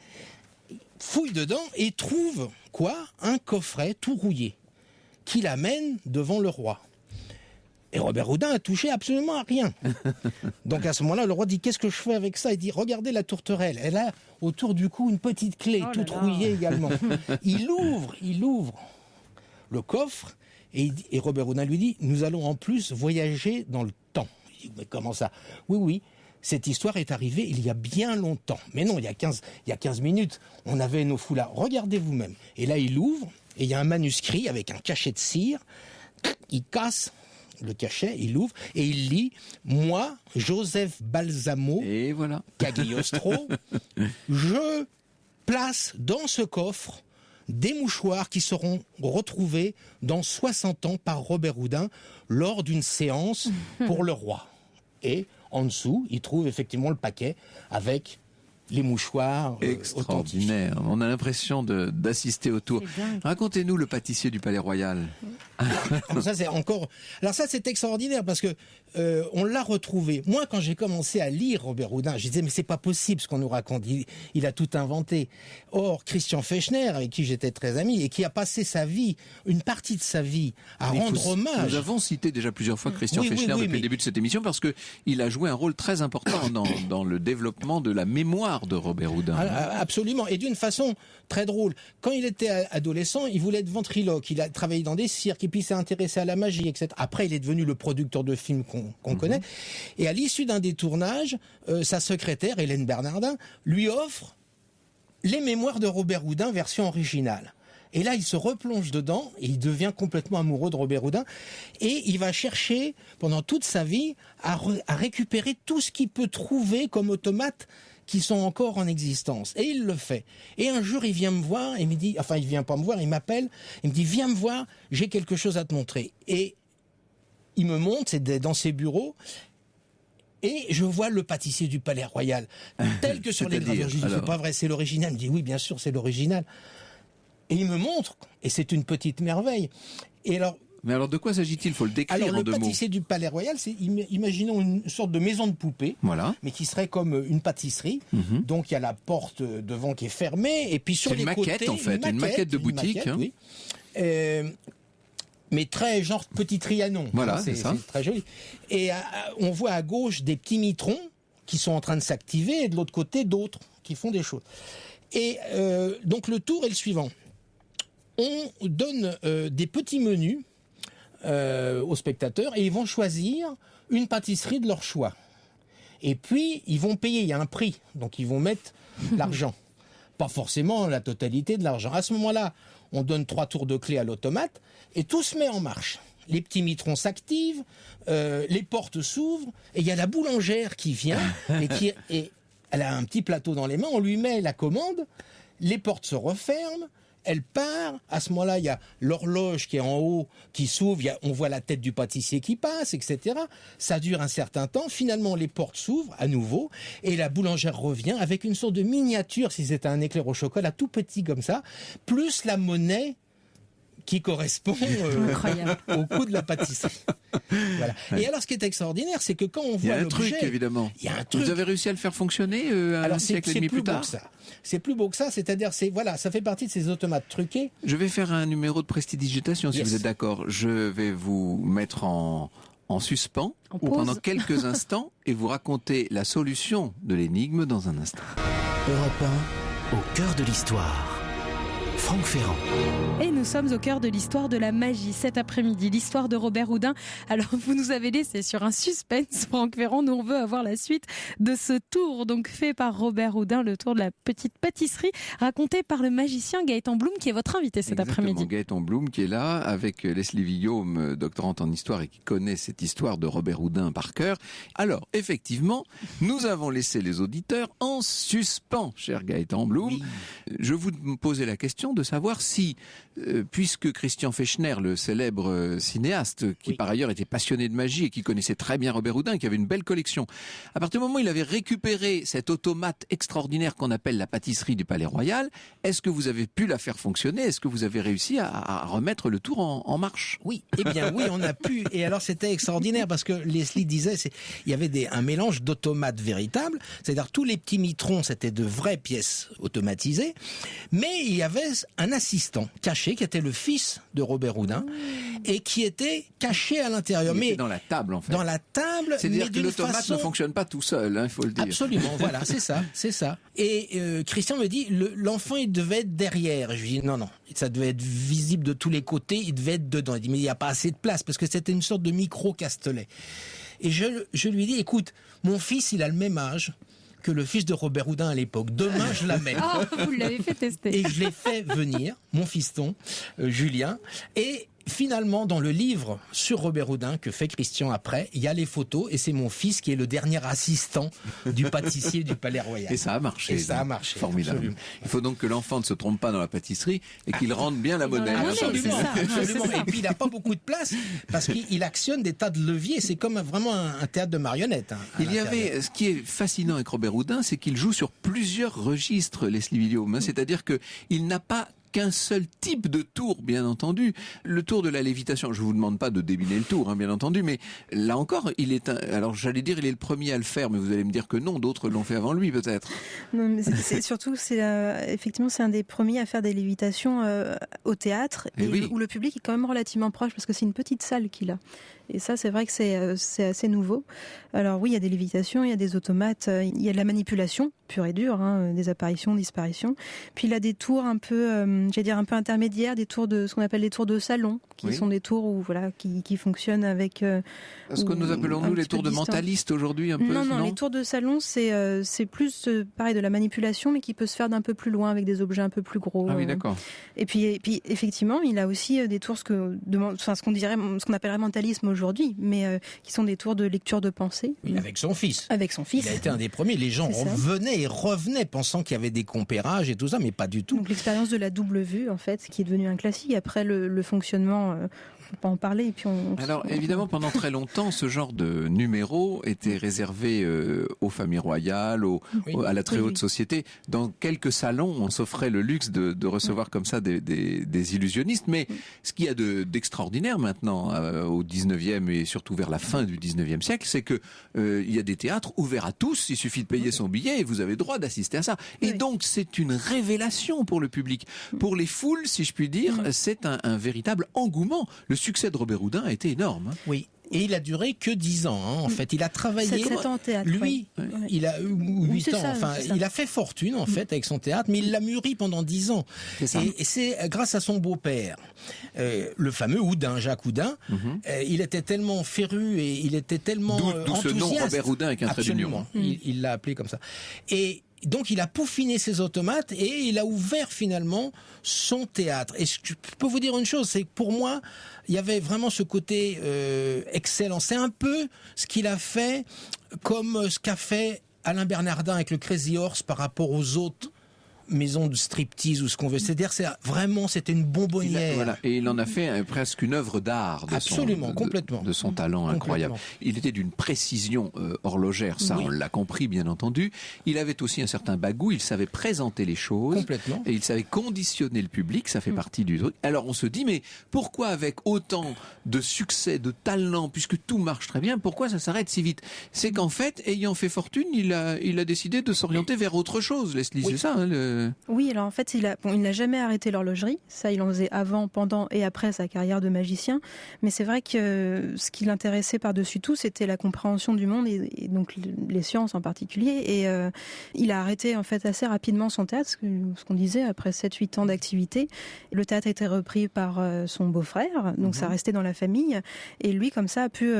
fouille dedans et trouve quoi ? Un coffret tout rouillé, qu'il amène devant le roi. Et Robert Houdin a touché absolument à rien. Donc à ce moment-là, le roi dit « Qu'est-ce que je fais avec ça ?» Il dit « Regardez la tourterelle, elle a autour du cou une petite clé, toute rouillée également. » Il ouvre le coffre et Robert Houdin lui dit « Nous allons en plus voyager dans le temps. » Il dit « Mais comment ça ?»« Oui. Cette histoire est arrivée il y a bien longtemps. Mais non, il y a 15 minutes, on avait nos foulards. Regardez vous-même. » Et là, il ouvre, et il y a un manuscrit avec un cachet de cire. Il casse le cachet, il ouvre, et il lit « Moi, Joseph Balsamo, et voilà. Cagliostro, je place dans ce coffre des mouchoirs qui seront retrouvés dans 60 ans par Robert Houdin lors d'une séance pour le roi. » Et en dessous, il trouve effectivement le paquet avec les mouchoirs extraordinaire. On a l'impression d'assister au tour. Racontez-nous le pâtissier du Palais Royal. Ça c'est encore. Alors ça c'est extraordinaire parce que on l'a retrouvé. Moi quand j'ai commencé à lire Robert Houdin, je disais mais c'est pas possible ce qu'on nous raconte. Il a tout inventé. Or Christian Fechner, avec qui j'étais très ami et qui a passé sa vie, une partie de sa vie, à rendre hommage. Nous avons cité déjà plusieurs fois Christian Fechner depuis le début de cette émission parce que il a joué un rôle très important dans le développement de la mémoire de Robert Houdin. Absolument, et d'une façon très drôle. Quand il était adolescent, il voulait être ventriloque, il a travaillé dans des cirques, et puis il s'est intéressé à la magie, etc. Après, il est devenu le producteur de films qu'on connaît. Et à l'issue d'un des tournages, sa secrétaire, Hélène Bernardin, lui offre les mémoires de Robert Houdin, version originale. Et là, il se replonge dedans et il devient complètement amoureux de Robert Houdin. Et il va chercher, pendant toute sa vie, à récupérer tout ce qu'il peut trouver comme automates qui sont encore en existence. Et il le fait. Et un jour, il vient me voir et me dit, enfin, il vient pas me voir, il m'appelle, il me dit, viens me voir, j'ai quelque chose à te montrer. Et il me montre, c'est dans ses bureaux, et je vois le pâtissier du Palais Royal, tel que sur les gravures. Je dis, c'est pas vrai, c'est l'original. Il me dit, oui, bien sûr, c'est l'original. Et il me montre, et c'est une petite merveille. Et alors, mais alors de quoi s'agit-il? Il faut le décrire en 2 mots. Alors le pâtissier du Palais Royal, c'est, imaginons une sorte de maison de poupée, voilà, mais qui serait comme une pâtisserie. Donc il y a la porte devant qui est fermée, et puis sur les côtés... C'est une maquette en fait, une maquette de boutique. Oui. Mais très genre petit Trianon. Voilà, c'est ça. C'est très joli. Et on voit à gauche des petits mitrons qui sont en train de s'activer, et de l'autre côté d'autres qui font des choses. Et donc le tour est le suivant. On donne des petits menus aux spectateurs et ils vont choisir une pâtisserie de leur choix. Et puis, ils vont payer, il y a un prix, donc ils vont mettre l'argent. Pas forcément la totalité de l'argent. À ce moment-là, on donne 3 tours de clé à l'automate et tout se met en marche. Les petits mitrons s'activent, les portes s'ouvrent et il y a la boulangère qui vient et elle a un petit plateau dans les mains, on lui met la commande, les portes se referment, elle part, à ce moment-là, il y a l'horloge qui est en haut, qui s'ouvre, on voit la tête du pâtissier qui passe, etc. Ça dure un certain temps, finalement les portes s'ouvrent à nouveau, et la boulangère revient avec une sorte de miniature, si c'était un éclair au chocolat, tout petit comme ça, plus la monnaie qui correspond au coût de la pâtisserie. Voilà. Et alors, ce qui est extraordinaire, c'est que quand on voit l'objet... Il y a un truc, évidemment. Il y a un truc. Vous avez réussi à le faire fonctionner un siècle et demi plus tard? C'est plus beau que ça, c'est-à-dire, ça fait partie de ces automates truqués. Je vais faire un numéro de prestidigitation, si vous êtes d'accord. Je vais vous mettre en suspens pendant quelques instants et vous raconter la solution de l'énigme dans un instant. Europe 1, au cœur de l'histoire. Franck Ferrand. Et nous sommes au cœur de l'histoire de la magie cet après-midi, l'histoire de Robert Houdin. Alors vous nous avez laissé sur un suspense, Franck Ferrand, nous on veut avoir la suite de ce tour donc fait par Robert Houdin, le tour de la petite pâtisserie raconté par le magicien Gaëtan Bloom qui est votre invité cet après-midi. Gaëtan Bloom qui est là avec Leslie Villaume, doctorante en histoire et qui connaît cette histoire de Robert Houdin par cœur. Alors effectivement, nous avons laissé les auditeurs en suspens, cher Gaëtan Bloom. Oui. Je vous posais la question de savoir si, puisque Christian Fechner, le célèbre cinéaste, qui par ailleurs était passionné de magie et qui connaissait très bien Robert Houdin, qui avait une belle collection, à partir du moment où il avait récupéré cet automate extraordinaire qu'on appelle la pâtisserie du Palais Royal, est-ce que vous avez pu la faire fonctionner? Est-ce que vous avez réussi à remettre le tour en marche? Oui, eh bien oui, on a pu. Et alors c'était extraordinaire parce que Leslie disait, il y avait un mélange d'automates véritables, c'est-à-dire tous les petits mitrons, c'était de vraies pièces automatisées, mais il y avait un assistant caché qui était le fils de Robert Houdin et qui était caché à l'intérieur. Mais dans la table en fait. Dans la table. C'est-à-dire que l'automate ne fonctionne pas tout seul, il faut le dire. Absolument, voilà, c'est ça. Et Christian me dit, l'enfant il devait être derrière. Je lui dis non, ça devait être visible de tous les côtés, il devait être dedans. Il dit mais il n'y a pas assez de place parce que c'était une sorte de micro-Castelet. Et je lui dis écoute, mon fils il a le même âge que le fils de Robert Houdin à l'époque. Demain, je l'amène. Oh, vous l'avez fait tester. Et je l'ai fait venir, mon fiston, Julien, et finalement, dans le livre sur Robert Houdin que fait Christian après, il y a les photos et c'est mon fils qui est le dernier assistant du pâtissier du Palais Royal. Et ça a marché. Et ça a marché. Formidable. Absolument. Il faut donc que l'enfant ne se trompe pas dans la pâtisserie et qu'il rende bien la monnaie. Absolument, c'est ça. absolument. Et puis il n'a pas beaucoup de place parce qu'il actionne des tas de leviers. C'est comme vraiment un théâtre de marionnettes. Il y avait, ce qui est fascinant avec Robert Houdin, c'est qu'il joue sur plusieurs registres, Leslie William. C'est-à-dire qu'il n'a pas qu'un seul type de tour, bien entendu. Le tour de la lévitation, je vous demande pas de deviner le tour, bien entendu, mais là encore, alors j'allais dire, il est le premier à le faire, mais vous allez me dire que non, d'autres l'ont fait avant lui, peut-être. Non, mais surtout, effectivement, c'est un des premiers à faire des lévitations au théâtre, où le public est quand même relativement proche, parce que c'est une petite salle qu'il a. Et ça, c'est vrai que c'est assez nouveau. Alors oui, il y a des lévitations, il y a des automates, il y a de la manipulation pure et dure, des apparitions, disparitions. Puis il a des tours un peu, un peu intermédiaires, des tours ce qu'on appelle des tours de salon, qui sont des tours où qui fonctionnent avec. Ce que nous appelons nous les tours de mentalistes aujourd'hui, un peu. Non, les tours de salon, c'est plus pareil de la manipulation, mais qui peut se faire d'un peu plus loin avec des objets un peu plus gros. Ah oui, d'accord. Et puis effectivement, il a aussi des tours ce qu'on appellerait mentalisme aujourd'hui, mais qui sont des tours de lecture de pensée. Oui, avec son fils. Avec son fils. Il a été un des premiers. Les gens venaient et revenaient pensant qu'il y avait des compérages et tout ça, mais pas du tout. Donc l'expérience de la double vue, en fait, qui est devenue un classique. Après, le fonctionnement... on peut pas en parler. Et puis Alors évidemment, pendant très longtemps, ce genre de numéro était réservé aux familles royales, à la très haute société. Dans quelques salons, on s'offrait le luxe de recevoir comme ça des illusionnistes. Mais ce qu'il y a d'extraordinaire maintenant, au 19e et surtout vers la fin du 19e siècle, c'est que il y a des théâtres ouverts à tous. Il suffit de payer son billet et vous avez droit d'assister à ça. Et donc c'est une révélation pour le public. Pour les foules, si je puis dire, c'est un véritable engouement. Le succès de Robert Houdin a été énorme. Oui. Et il a duré que 10 ans, en fait. Il a travaillé. 7 ans en théâtre. Lui, il a 8 ans. Il a fait fortune, en fait, avec son théâtre, mais il l'a mûri pendant 10 ans. Et c'est grâce à son beau-père, le fameux Houdin, Jacques Houdin. Il était tellement féru et il était tellement d'où ce nom Robert Houdin avec un trait d'union. Il l'a appelé comme ça. Et donc il a peaufiné ses automates et il a ouvert finalement son théâtre. Et je peux vous dire une chose, c'est que pour moi, il y avait vraiment ce côté excellent. C'est un peu ce qu'il a fait comme ce qu'a fait Alain Bernardin avec le Crazy Horse par rapport aux autres maison de striptease ou ce qu'on veut. C'est-à-dire, c'était une bonbonnière. Et il en a fait presque une œuvre d'art de son talent incroyable. Il était d'une précision horlogère, ça on l'a compris bien entendu. Il avait aussi un certain bagou, il savait présenter les choses. Complètement. Et il savait conditionner le public, ça fait partie du truc. Alors on se dit, mais pourquoi avec autant de succès, de talent, puisque tout marche très bien, pourquoi ça s'arrête si vite? C'est qu'en fait, ayant fait fortune, il a décidé de s'orienter vers autre chose, Leslie, c'est ça Oui, alors en fait, il n'a jamais arrêté l'horlogerie. Ça, il en faisait avant, pendant et après sa carrière de magicien. Mais c'est vrai que ce qui l'intéressait par-dessus tout, c'était la compréhension du monde et donc les sciences en particulier. Et il a arrêté en fait assez rapidement son théâtre, ce qu'on disait, après 7-8 ans d'activité. Le théâtre a été repris par son beau-frère, donc ça restait dans la famille. Et lui, comme ça, a pu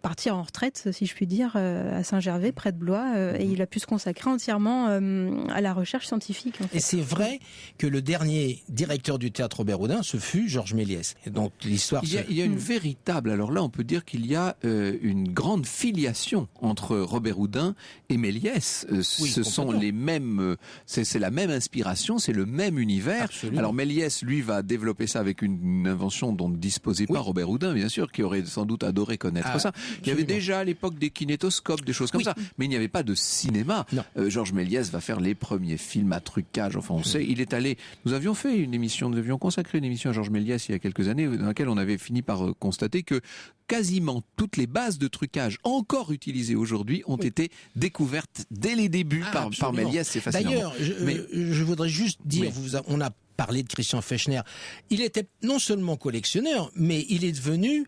partir en retraite, si je puis dire, à Saint-Gervais, près de Blois, et il a pu se consacrer entièrement à la recherche scientifique. En fait. Et c'est vrai que le dernier directeur du théâtre Robert Houdin, ce fut Georges Méliès. Et donc l'histoire. Il y a une véritable. Alors là, on peut dire qu'il y a une grande filiation entre Robert Houdin et Méliès. Ce sont les mêmes. C'est la même inspiration, c'est le même univers. Absolument. Alors Méliès, lui, va développer ça avec une invention dont ne disposait pas Robert Houdin, bien sûr, qui aurait sans doute adoré connaître ça. Il y avait déjà à l'époque des kinétoscopes, des choses comme ça, mais il n'y avait pas de cinéma. Georges Méliès va faire les premiers films à trucage. Enfin, on sait, il est allé. Nous avions fait une émission, nous avions consacré une émission à Georges Méliès il y a quelques années, dans laquelle on avait fini par constater que quasiment toutes les bases de trucage encore utilisées aujourd'hui ont été découvertes dès les débuts par Méliès. C'est fascinant. D'ailleurs, je voudrais juste dire, on a parlé de Christian Fechner. Il était non seulement collectionneur, mais il est devenu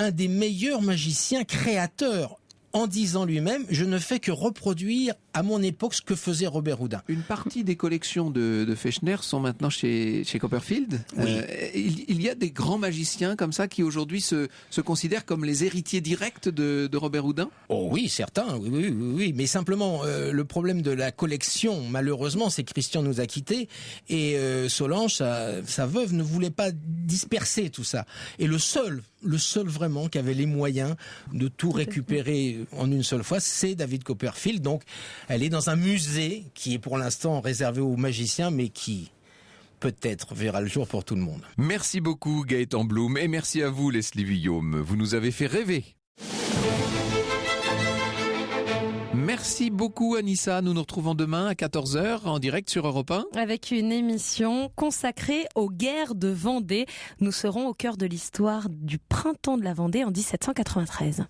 un des meilleurs magiciens créateurs en disant lui-même, je ne fais que reproduire à mon époque ce que faisait Robert Houdin. Une partie des collections de Fechner sont maintenant chez Copperfield. Oui. Il y a des grands magiciens comme ça qui aujourd'hui se considèrent comme les héritiers directs de Robert Houdin. Oh oui, certains, oui. Mais simplement, le problème de la collection, malheureusement, c'est que Christian nous a quittés et Solange, sa veuve, ne voulait pas disperser tout ça. Et le seul vraiment qui avait les moyens de tout récupérer en une seule fois, c'est David Copperfield. Donc, elle est dans un musée qui est pour l'instant réservé aux magiciens, mais qui peut-être verra le jour pour tout le monde. Merci beaucoup Gaëtan Blum et merci à vous Leslie Vuillaume. Vous nous avez fait rêver. Merci beaucoup Anissa. Nous nous retrouvons demain à 14h en direct sur Europe 1. Avec une émission consacrée aux guerres de Vendée. Nous serons au cœur de l'histoire du printemps de la Vendée en 1793.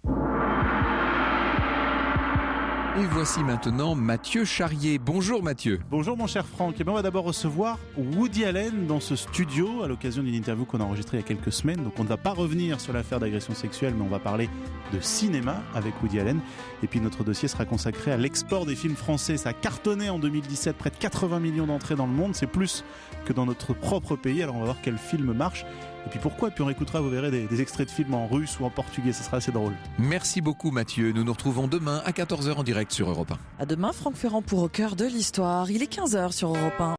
Et voici maintenant Mathieu Charrier. Bonjour Mathieu. Bonjour mon cher Franck. Et bien on va d'abord recevoir Woody Allen dans ce studio à l'occasion d'une interview qu'on a enregistrée il y a quelques semaines. Donc on ne va pas revenir sur l'affaire d'agression sexuelle, mais on va parler de cinéma avec Woody Allen. Et puis notre dossier sera consacré à l'export des films français. Ça a cartonné en 2017, près de 80 millions d'entrées dans le monde. C'est plus que dans notre propre pays. Alors on va voir quel film marche. Et puis pourquoi ? Et puis on écoutera, vous verrez, des extraits de films en russe ou en portugais. Ça sera assez drôle. Merci beaucoup Mathieu. Nous nous retrouvons demain à 14h en direct sur Europe 1. À demain, Franck Ferrand pour Au cœur de l'histoire. Il est 15h sur Europe 1.